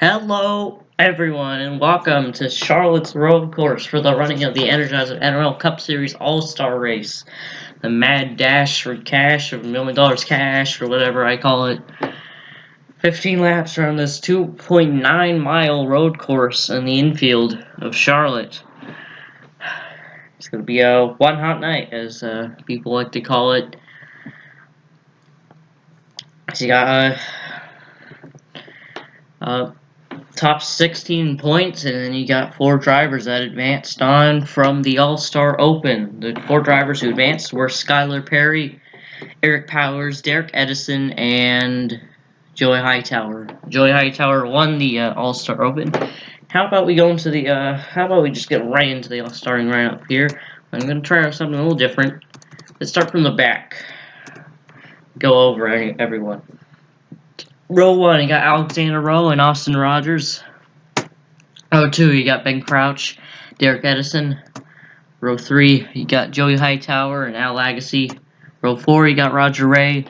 Hello, everyone, and welcome to Charlotte's Road Course for the running of the Energizer NROL Cup Series All-Star Race. The Mad Dash for cash, or $1 million cash, or whatever I call it. 15 laps around this 2.9-mile road course in the infield of Charlotte. It's going to be a one hot night, as people like to call it. So you got top 16 points, and then you got 4 drivers that advanced on from the All-Star Open. The 4 drivers who advanced were Skylar Perry, Eric Powers, Derek Edison, and Joey Hightower. Joey Hightower won the All-Star Open. How about we go into the how about we just get right into the starting right up here. I'm going to try something a little different. Let's start from the back. Go over everyone. Row 1, you got Alexander Rowe and Austin Rogers. Row 2, you got Ben Crouch, Derek Edison. Row 3, you got Joey Hightower and Al Agassi. Row 4, you got Roger Ray,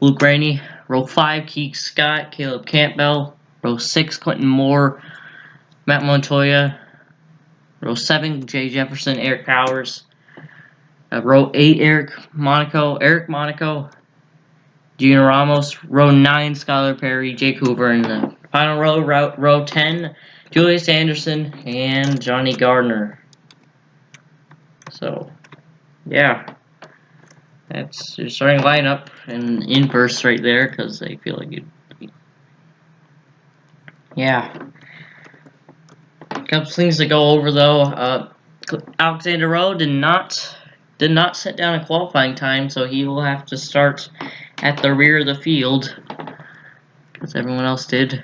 Luke Rainey. Row 5, Keith Scott, Caleb Campbell. Row 6, Clinton Moore, Matt Montoya. Row 7, Jay Jefferson, Eric Powers. Row 8, Eric Monaco, Gina Ramos. Row 9, Skylar Perry, Jake Hoover. And the final row 10, Julius Anderson and Johnny Gardner. So, yeah. That's your starting lineup in inverse right there, because I feel like you'd... Yeah. A couple things to go over, though. Alexander Rowe did not set down a qualifying time, so he will have to start at the rear of the field, because everyone else did.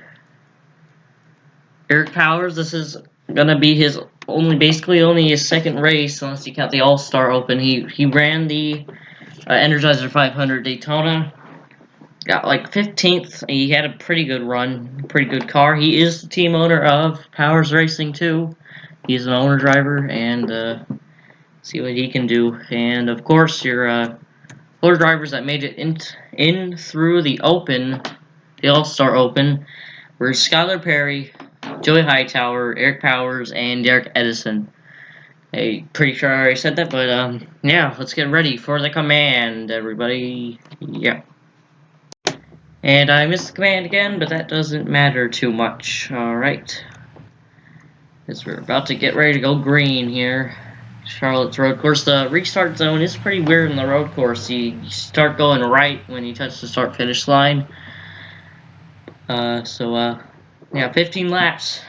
Eric Powers, this is gonna be his basically only his second race, unless you count the All-Star Open. He ran the Energizer 500 Daytona, got like 15th. He had a pretty good run, pretty good car. He is the team owner of Powers Racing too. He's an owner driver, and see what he can do. And of course, your 4 drivers that made it in through the Open, the All-Star Open, were Skylar Perry, Joey Hightower, Eric Powers, and Derek Edison. I'm pretty sure I already said that, but yeah, let's get ready for the command, everybody. Yeah. And I missed the command again, but that doesn't matter too much. Alright. Because we're about to get ready to go green here. Charlotte's road course. The restart zone is pretty weird in the road course. You start going right when you touch the start-finish line. Yeah, 15 laps.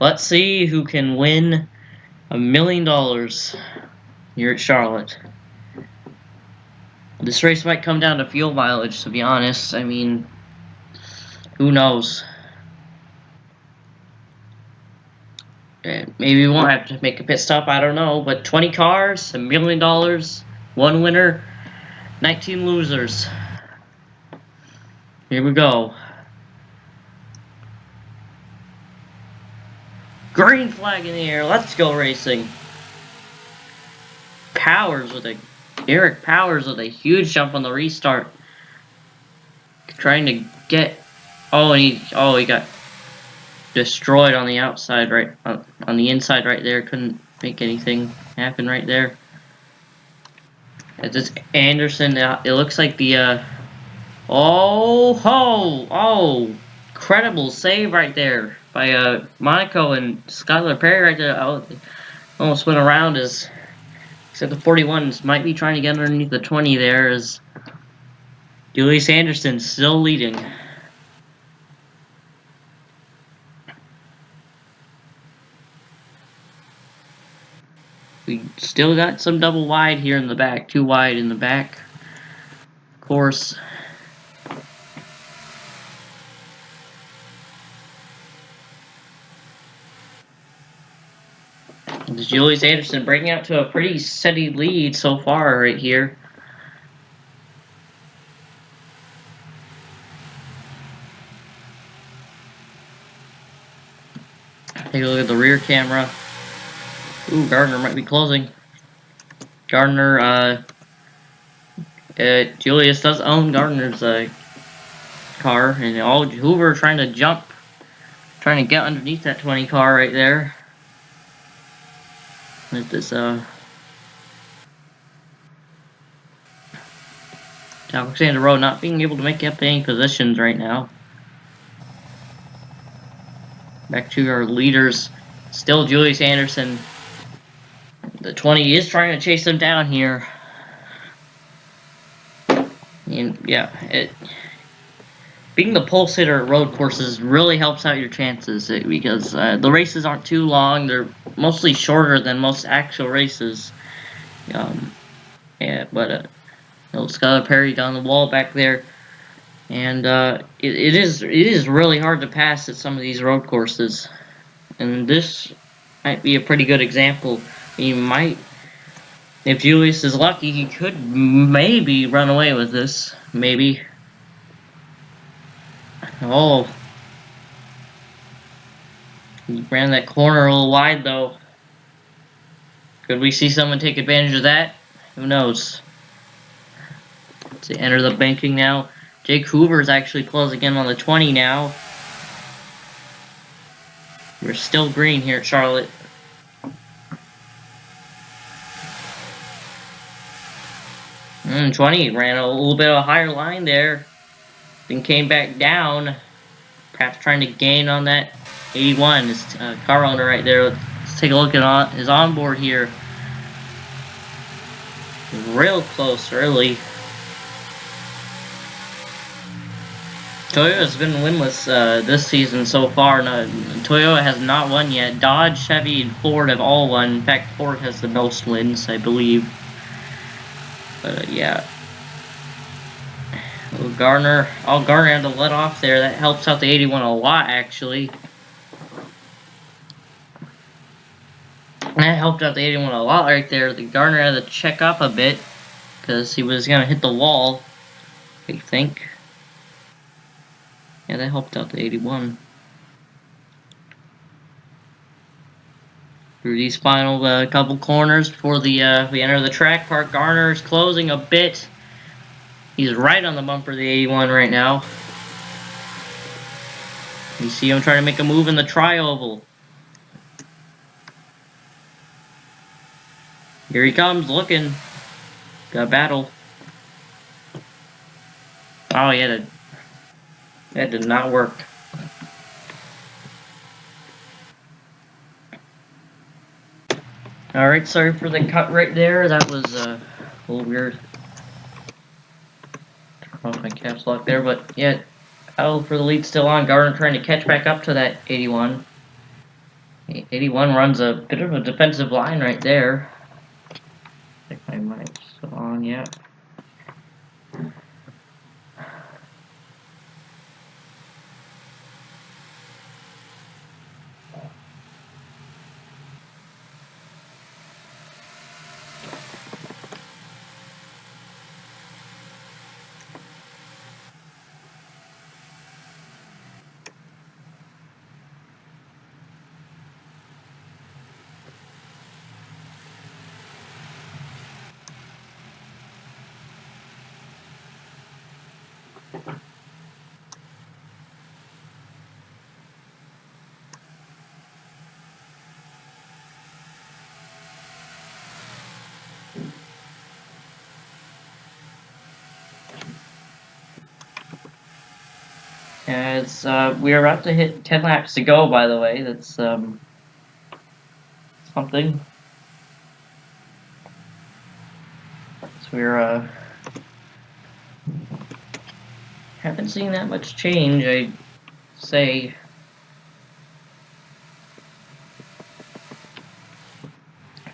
Let's see who can win $1 million here at Charlotte. This race might come down to fuel mileage, to be honest. I mean, who knows? Maybe we won't have to make a pit stop, I don't know. But 20 cars, $1 million, 1 winner, 19 losers. Here we go. Green flag in the air, let's go racing. Eric Powers with a huge jump on the restart. Trying to get, he got destroyed on the outside, right on the inside right there. Couldn't make anything happen right there. It's Anderson. It looks like the incredible save right there by Monaco and Skylar Perry right there. Almost went around as except the 41s might be trying to get underneath the 20 there, as Julius Anderson still leading. We still got some double wide here in the back, 2 wide in the back. Of course. Julius Anderson breaking out to a pretty steady lead so far right here. Take a look at the rear camera. Ooh, Gardner might be closing. Gardner, Julius does own Gardner's car, and Hoover trying to jump Trying to get underneath that 20 car right there. With this Alexander Rowe not being able to make up any positions right now. Back to our leaders. Still Julius Anderson. The 20 is trying to chase him down here. And yeah, being the pole sitter at road courses really helps out your chances because the races aren't too long. They're mostly shorter than most actual races. Yeah, but Skylar Perry down the wall back there. And it is really hard to pass at some of these road courses. And this might be a pretty good example. You might, if Julius is lucky, he could maybe run away with this. Maybe. Oh. He ran that corner a little wide, though. Could we see someone take advantage of that? Who knows? Let's enter the banking now. Jake Hoover's actually closing in on the 20 now. We're still green here at Charlotte. 20 ran a little bit of a higher line there. Then came back down. Perhaps trying to gain on that 81. His car owner right there. Let's take a look at his onboard here. Real close early. Toyota's been winless this season so far. No, Toyota has not won yet. Dodge, Chevy, and Ford have all won. In fact, Ford has the most wins, I believe. But yeah. Garner had to let off there. That helps out the 81 a lot, actually. That helped out the 81 a lot right there. The Garner had to check up a bit because he was going to hit the wall, I think. Yeah, that helped out the 81. Through these final couple corners before we enter the track park. Garner's closing a bit. He's right on the bumper of the 81 right now. You see him trying to make a move in the tri-oval. Here he comes, looking. Got a battle. Oh, yeah, that did not work. Alright, sorry for the cut right there. That was a little weird. Turn off my caps lock there, but yeah, battle for the lead still on. Gardner trying to catch back up to that 81. 81 runs a bit of a defensive line right there. I think my mic's still on, yeah. As we are about to hit 10 laps to go, by the way. That's something. So we're haven't seen that much change, I'd say.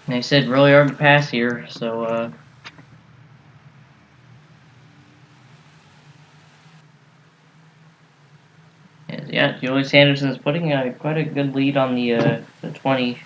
And I said really hard to pass here, so yeah, Julius Anderson's putting quite a good lead on the 20.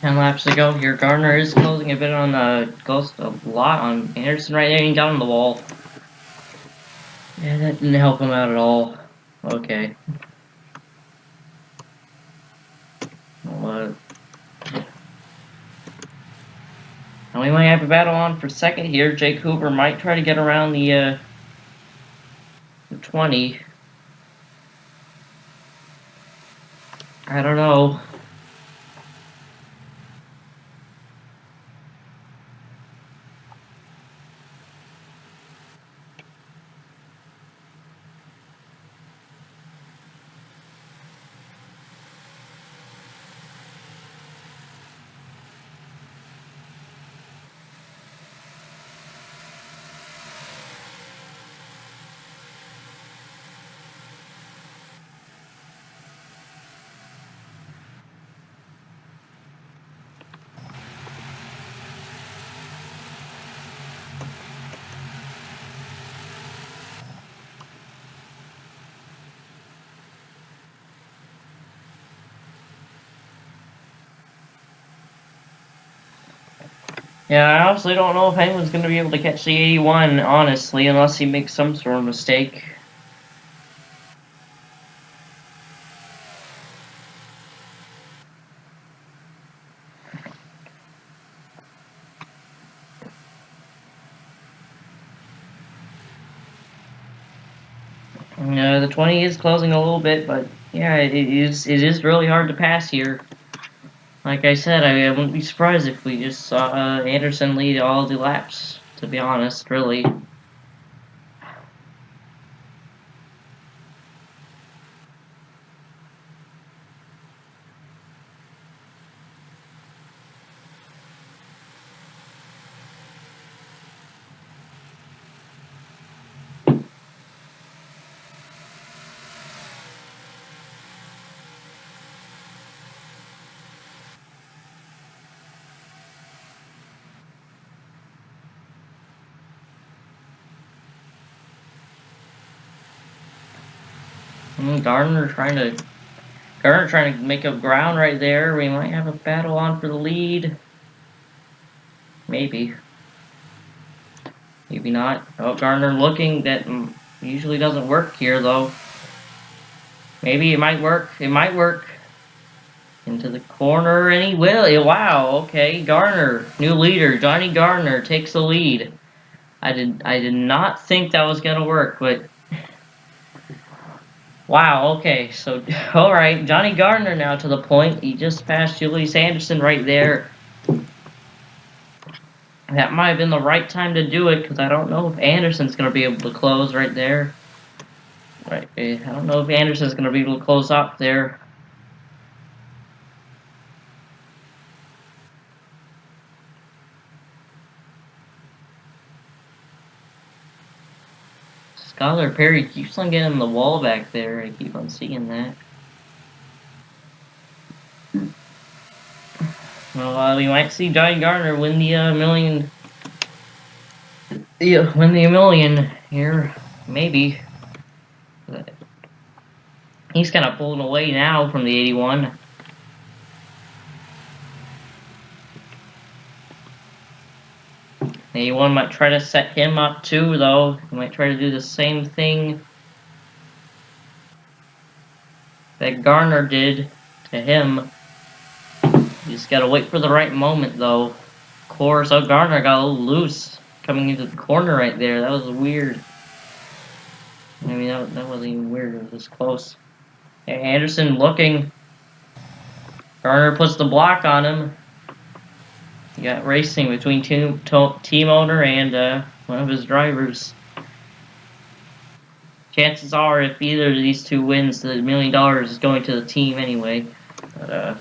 10 laps to go here. Gardner is closing a bit on goes a lot on Anderson right there. He got on the wall. Yeah, that didn't help him out at all. Okay. What? And we might have a battle on for second here. Jake Hoover might try to get around the 20. I don't know. Yeah, I honestly don't know if anyone's going to be able to catch the 81, honestly, unless he makes some sort of mistake. The 20 is closing a little bit, but yeah, it is really hard to pass here. Like I said, I wouldn't be surprised if we just saw Anderson lead all the laps, to be honest, really. Gardner trying to make up ground right there. We might have a battle on for the lead. Maybe. Maybe not. Oh, Gardner looking. That usually doesn't work here, though. Maybe it might work. It might work. Into the corner, and he will. Wow, okay. Gardner, new leader. Johnny Gardner takes the lead. I did not think that was going to work, but... Wow, okay. So, alright. Johnny Gardner now to the point. He just passed Julius Anderson right there. That might have been the right time to do it, because I don't know if Anderson's going to be able to close right there. Right, I don't know if Anderson's going to be able to close up there. Skylar Perry keeps on getting the wall back there. I keep on seeing that. Well, we might see Johnny Gardner win the million. Win the million here, maybe. But he's kind of pulling away now from the 81. The 81 might try to set him up too, though. He might try to do the same thing that Gardner did to him. You just gotta wait for the right moment, though. Of course, oh, Gardner got a little loose coming into the corner right there. That was weird. I mean, that wasn't even weird. It was just close. Anderson looking. Gardner puts the block on him. You got racing between team owner and one of his drivers. Chances are, if either of these two wins, the $1 million is going to the team anyway. But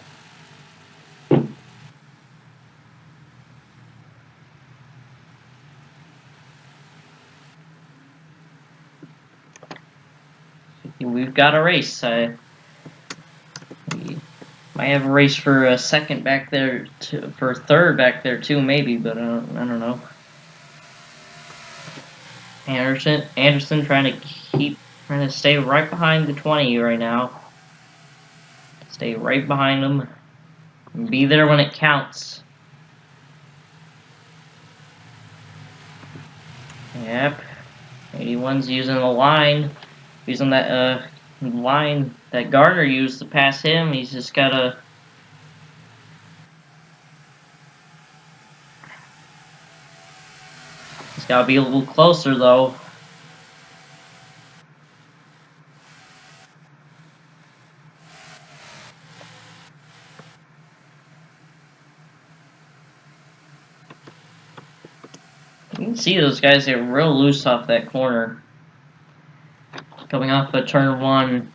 we've got a race. We might have a race for a second back there, for third back there too, maybe. But I don't know. Anderson trying to stay right behind the 20 right now. Stay right behind him. Be there when it counts. Yep. 81's using the line. Using that line that Gardner used to pass him. He's just gotta... He's gotta be a little closer though. You can see those guys get real loose off that corner. Coming off of turn 1.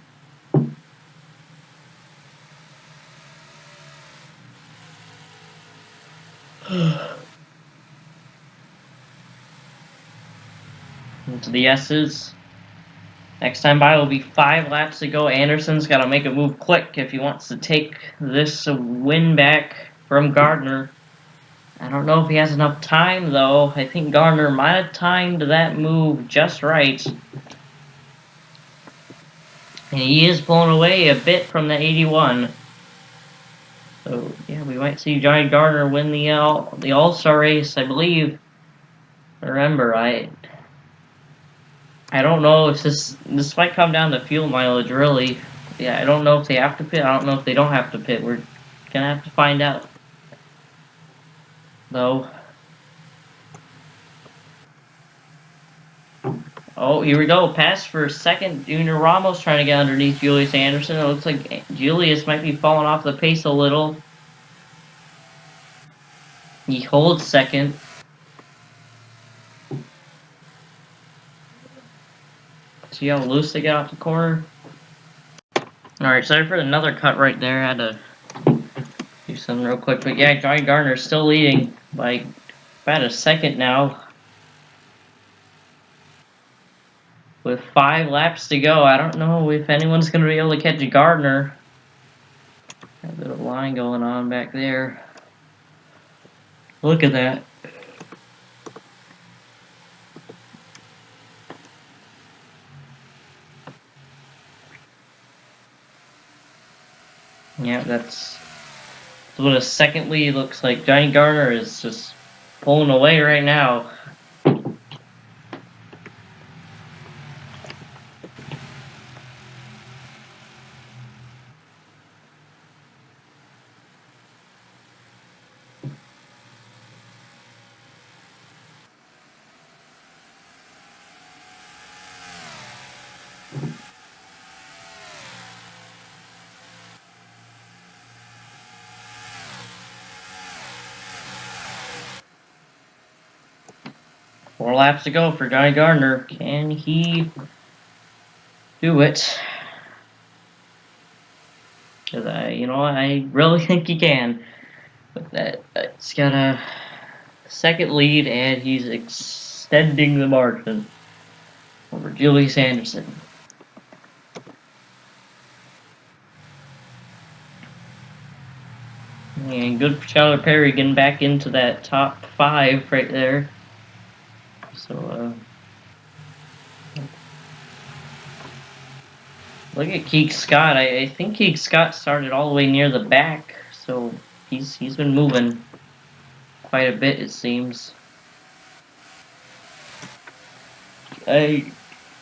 Into the S's. Next time by will be 5 laps to go. Anderson's got to make a move quick if he wants to take this win back from Gardner. I don't know if he has enough time, though. I think Gardner might have timed that move just right. And he is pulling away a bit from the 81. So, yeah, we might see Johnny Gardner win the All-Star race, I believe. Remember, I don't know if this might come down to fuel mileage, really. Yeah, I don't know if they have to pit. I don't know if they don't have to pit. We're gonna have to find out, though. Oh, here we go. Pass for second. Junior Ramos trying to get underneath Julius Anderson. It looks like Julius might be falling off the pace a little. He holds second. See how loose they get off the corner? Alright, sorry for another cut right there. I had to do something real quick. But yeah, Johnny Gardner's still leading by about a second now. With 5 laps to go. I don't know if anyone's going to be able to catch Gardner. Got a bit of line going on back there. Look at that. Yeah, that's what a second lead looks like. Johnny Gardner is just pulling away right now. Four laps to go for Johnny Gardner. Can he do it? Because I really think he can. But that's got a second lead, and he's extending the margin over Julius Anderson. And good for Tyler Perry getting back into that top 5 right there. So, look at Keek Scott. I think Keek Scott started all the way near the back, so he's been moving quite a bit, it seems. I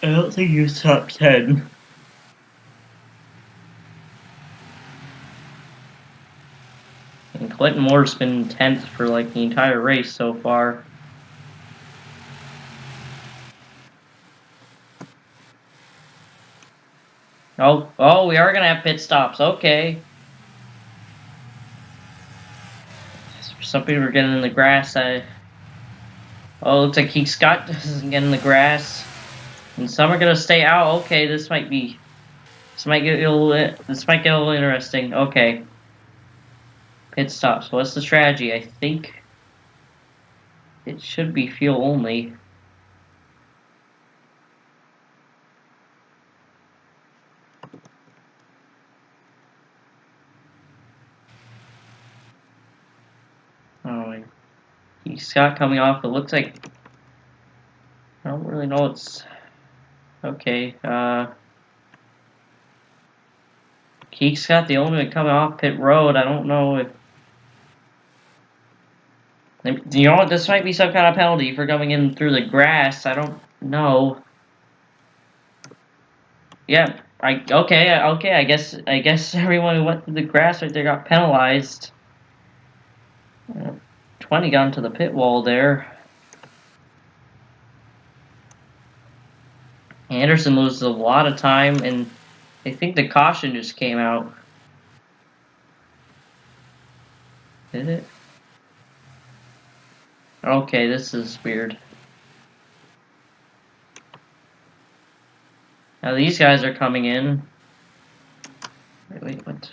don't think he was top 10. And Clinton Moore's been 10th for like the entire race so far. Oh, we are gonna have pit stops. Okay. Some people are getting in the grass. Oh, looks like Keith Scott doesn't get in the grass, and some are gonna stay out. Okay, this might get a little interesting. Okay. Pit stops. What's the strategy? I think it should be fuel only. Oh, Keith Scott coming off. It looks like I don't really know. It's okay. Keith Scott, the only one coming off pit road. I don't know if You know what? This might be some kind of penalty for going in through the grass. I don't know. Yeah. Okay. I guess everyone who went through the grass right there got penalized. 20 got into the pit wall there. Anderson loses a lot of time, and I think the caution just came out. Did it? Okay, this is weird. Now these guys are coming in. Wait, what?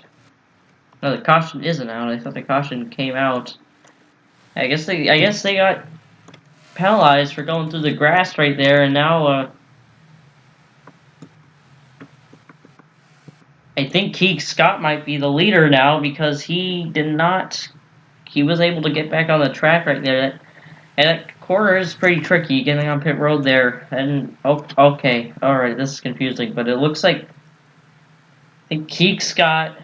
No, the caution isn't out. I thought the caution came out. I guess they got penalized for going through the grass right there, and now I think Keeg Scott might be the leader now because he was able to get back on the track right there. And that corner is pretty tricky, getting on pit road there. And, okay, alright, this is confusing, but it looks like, I think Keeg Scott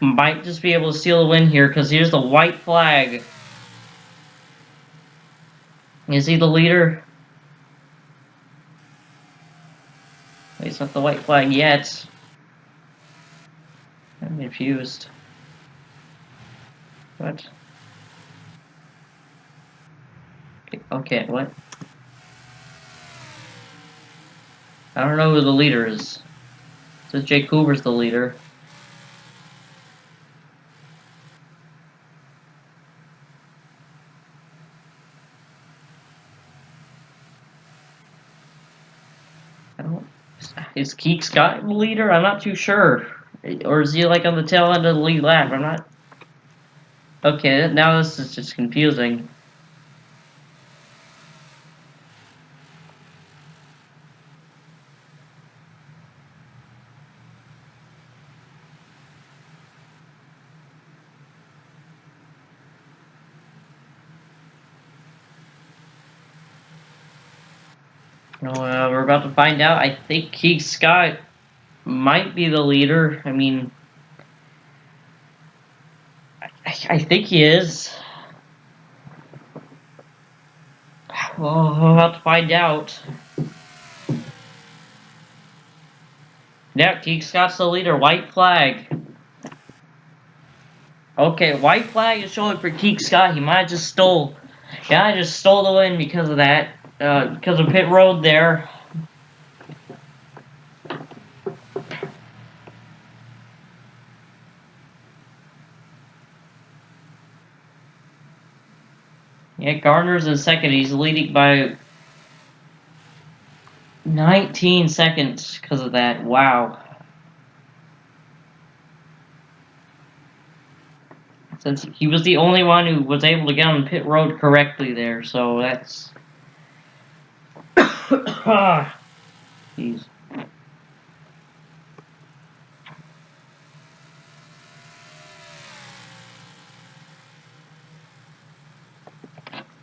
might just be able to steal the win here, because here's the white flag. Is he the leader? It's not the white flag yet. I'm confused. What? Okay, what? I don't know who the leader is. It says Jake Hoover's the leader. Is Keeg Scott the leader? I'm not too sure. Or is he like on the tail end of the lead lap? I'm not. Okay, now this is just confusing. No, we're about to find out. I think Keeg Scott might be the leader. I mean, I think he is. Well, we'll have to find out. Yeah, Keeg Scott's the leader. White flag. Okay, white flag is showing for Keeg Scott. He might have just stole. Yeah, I just stole the win because of that. Because of pit road there. Yeah, Gardner's in second. He's leading by 19 seconds because of that. Wow. Since he was the only one who was able to get on pit road correctly there, so that's... Jeez.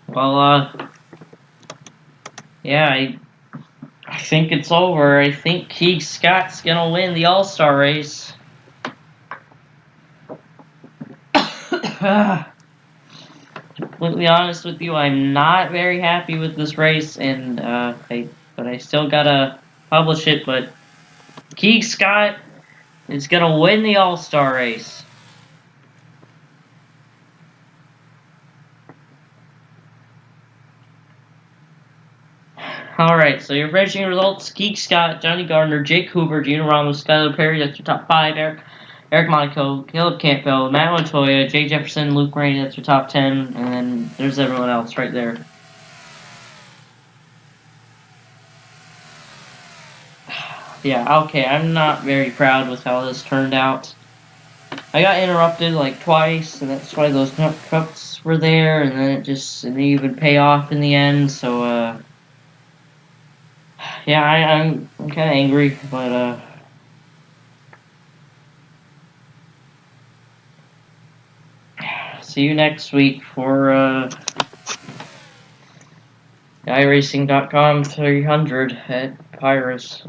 Well, yeah, I think it's over. I think Keeg Scott's gonna win the All-Star race. Completely honest with you, I'm not very happy with this race, and but I still gotta publish it. But Keeg Scott is gonna win the All-Star race. Alright, so your finishing results: Keeg Scott, Johnny Gardner, Jake Hoover, Gino Ramos, Skylar Perry, that's your top 5. Eric Monaco, Caleb Campbell, Matt Montoya, Jay Jefferson, Luke Rainey, that's your top 10, and then there's everyone else right there. Yeah, okay, I'm not very proud with how this turned out. I got interrupted like twice, and that's why those cuts were there, and then it didn't even pay off in the end, so, yeah, I'm kind of angry, but, see you next week for, iRacing.com 300 at Pyrus.